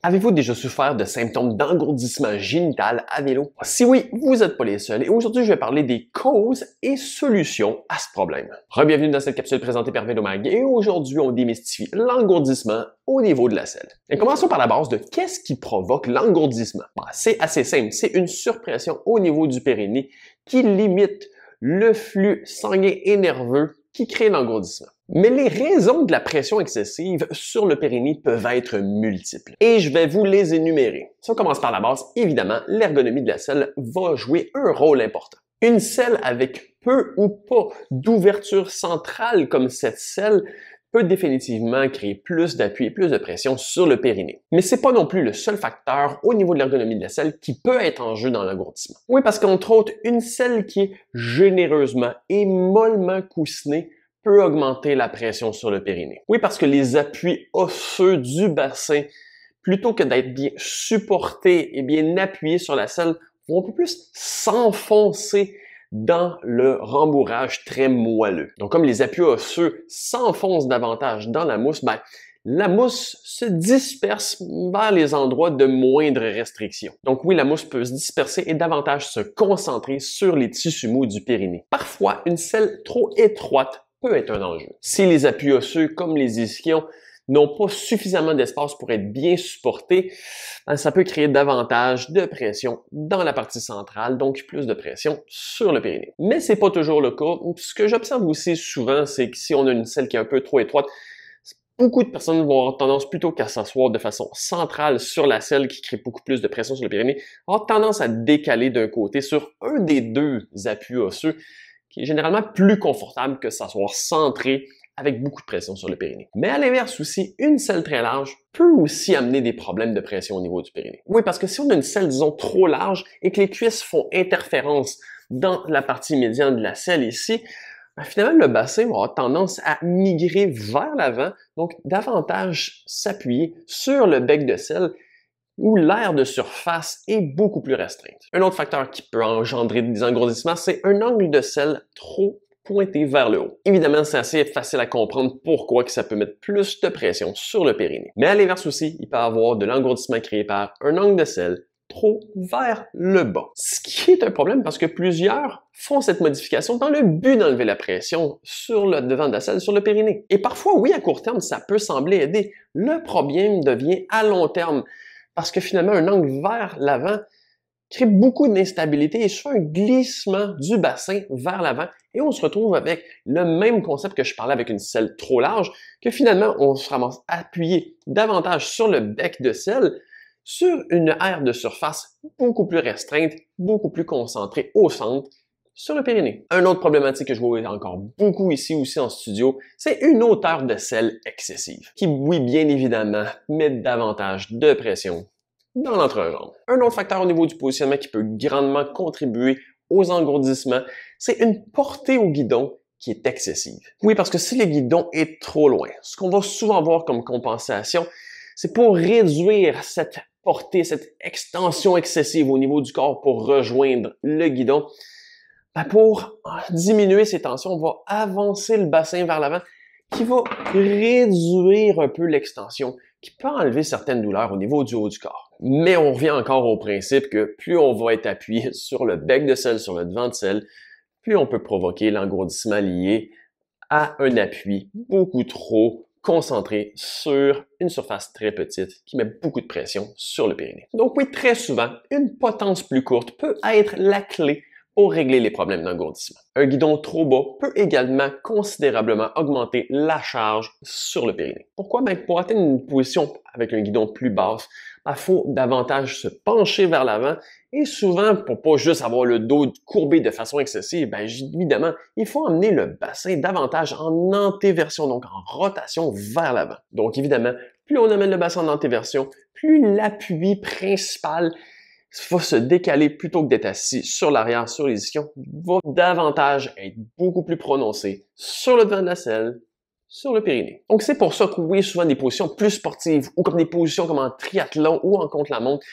Avez-vous déjà souffert de symptômes d'engourdissement génital à vélo? Si oui, vous n'êtes pas les seuls et aujourd'hui je vais parler des causes et solutions à ce problème. Bienvenue dans cette capsule présentée par Vélo-Mag et aujourd'hui on démystifie l'engourdissement au niveau de la selle. Et commençons par la base de qu'est-ce qui provoque l'engourdissement? C'est assez simple, c'est une surpression au niveau du périnée qui limite le flux sanguin et nerveux qui crée l'engourdissement. Mais les raisons de la pression excessive sur le périnée peuvent être multiples. Et je vais vous les énumérer. Si on commence par la base, évidemment, l'ergonomie de la selle va jouer un rôle important. Une selle avec peu ou pas d'ouverture centrale comme cette selle peut définitivement créer plus d'appui et plus de pression sur le périnée. Mais c'est pas non plus le seul facteur au niveau de l'ergonomie de la selle qui peut être en jeu dans l'engourdissement. Oui, parce qu'entre autres, une selle qui est généreusement et mollement coussinée peut augmenter la pression sur le périnée. Oui, parce que les appuis osseux du bassin, plutôt que d'être bien supportés et bien appuyés sur la selle, vont un peu plus s'enfoncer dans le rembourrage très moelleux. Donc, comme les appuis osseux s'enfoncent davantage dans la mousse, la mousse se disperse vers les endroits de moindre restriction. Donc oui, la mousse peut se disperser et davantage se concentrer sur les tissus mous du périnée. Parfois, une selle trop étroite peut être un enjeu. Si les appuis osseux, comme les ischions, n'ont pas suffisamment d'espace pour être bien supportés, ça peut créer davantage de pression dans la partie centrale, donc plus de pression sur le périnée. Mais c'est pas toujours le cas. Ce que j'observe aussi souvent, c'est que si on a une selle qui est un peu trop étroite, beaucoup de personnes vont avoir tendance plutôt qu'à s'asseoir de façon centrale sur la selle qui crée beaucoup plus de pression sur le périnée, avoir tendance à décaler d'un côté sur un des deux appuis osseux, qui est généralement plus confortable que s'asseoir centré avec beaucoup de pression sur le périnée. Mais à l'inverse aussi, une selle très large peut aussi amener des problèmes de pression au niveau du périnée. Oui, parce que si on a une selle, disons, trop large et que les cuisses font interférence dans la partie médiane de la selle ici, finalement, le bassin va avoir tendance à migrer vers l'avant, donc davantage s'appuyer sur le bec de selle où l'aire de surface est beaucoup plus restreinte. Un autre facteur qui peut engendrer des engourdissements, c'est un angle de selle trop pointé vers le haut. Évidemment, c'est assez facile à comprendre pourquoi que ça peut mettre plus de pression sur le périnée. Mais à l'inverse aussi, il peut y avoir de l'engourdissement créé par un angle de selle trop vers le bas. Ce qui est un problème parce que plusieurs font cette modification dans le but d'enlever la pression sur le devant de la selle, sur le périnée. Et parfois, oui, à court terme, ça peut sembler aider. Le problème devient à long terme parce que finalement, un angle vers l'avant crée beaucoup d'instabilité et soit un glissement du bassin vers l'avant et on se retrouve avec le même concept que je parlais avec une selle trop large, que finalement, on se ramasse appuyé davantage sur le bec de selle, sur une aire de surface beaucoup plus restreinte, beaucoup plus concentrée au centre, sur le périnée. Une autre problématique que je vois encore beaucoup ici aussi en studio, c'est une hauteur de selle excessive, qui, oui, bien évidemment, met davantage de pression dans l'entrejambe. Un autre facteur au niveau du positionnement qui peut grandement contribuer aux engourdissements, c'est une portée au guidon qui est excessive. Oui, parce que si le guidon est trop loin, ce qu'on va souvent voir comme compensation, c'est pour réduire cette portée, cette extension excessive au niveau du corps pour rejoindre le guidon. Pour diminuer ces tensions, on va avancer le bassin vers l'avant qui va réduire un peu l'extension, qui peut enlever certaines douleurs au niveau du haut du corps. Mais on revient encore au principe que plus on va être appuyé sur le bec de selle, sur le devant de selle, plus on peut provoquer l'engourdissement lié à un appui beaucoup trop concentré sur une surface très petite qui met beaucoup de pression sur le périnée. Donc oui, très souvent, une potence plus courte peut être la clé pour régler les problèmes d'engourdissement. Un guidon trop bas peut également considérablement augmenter la charge sur le périnée. Pourquoi? Pour atteindre une position avec un guidon plus basse, il faut davantage se pencher vers l'avant et souvent, pour pas juste avoir le dos courbé de façon excessive, évidemment, il faut emmener le bassin davantage en antéversion, donc en rotation vers l'avant. Donc évidemment, plus on amène le bassin en antéversion, plus l'appui principal va se décaler plutôt que d'être assis sur l'arrière, sur les ischions, va davantage être beaucoup plus prononcé sur le devant de la selle, sur le périnée. Donc c'est pour ça que oui, souvent des positions plus sportives ou comme des positions comme en triathlon ou en contre-la-montre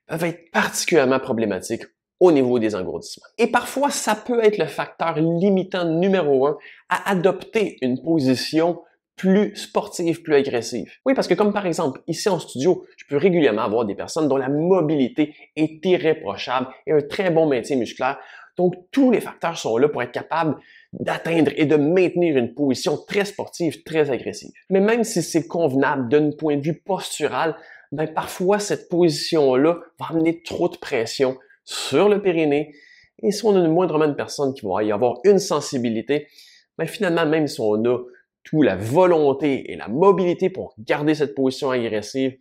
peuvent être particulièrement problématiques au niveau des engourdissements. Et parfois, ça peut être le facteur limitant numéro 1 à adopter une position plus sportive, plus agressive. Oui, parce que comme par exemple, ici en studio, je peux régulièrement avoir des personnes dont la mobilité est irréprochable et un très bon maintien musculaire. Donc, tous les facteurs sont là pour être capables d'atteindre et de maintenir une position très sportive, très agressive. Mais même si c'est convenable d'un point de vue postural, ben parfois cette position-là va amener trop de pression sur le périnée. Et si on a moindrement de personnes qui vont y avoir une sensibilité, ben finalement, même si on a toute la volonté et la mobilité pour garder cette position agressive,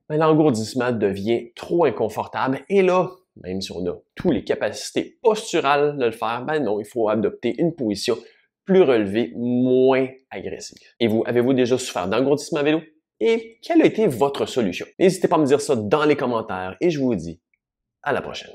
ben l'engourdissement devient trop inconfortable. Et là, même si on a toutes les capacités posturales de le faire, ben non, il faut adopter une position plus relevée, moins agressive. Et vous, avez-vous déjà souffert d'engourdissement à vélo? Et quelle a été votre solution? N'hésitez pas à me dire ça dans les commentaires et je vous dis à la prochaine.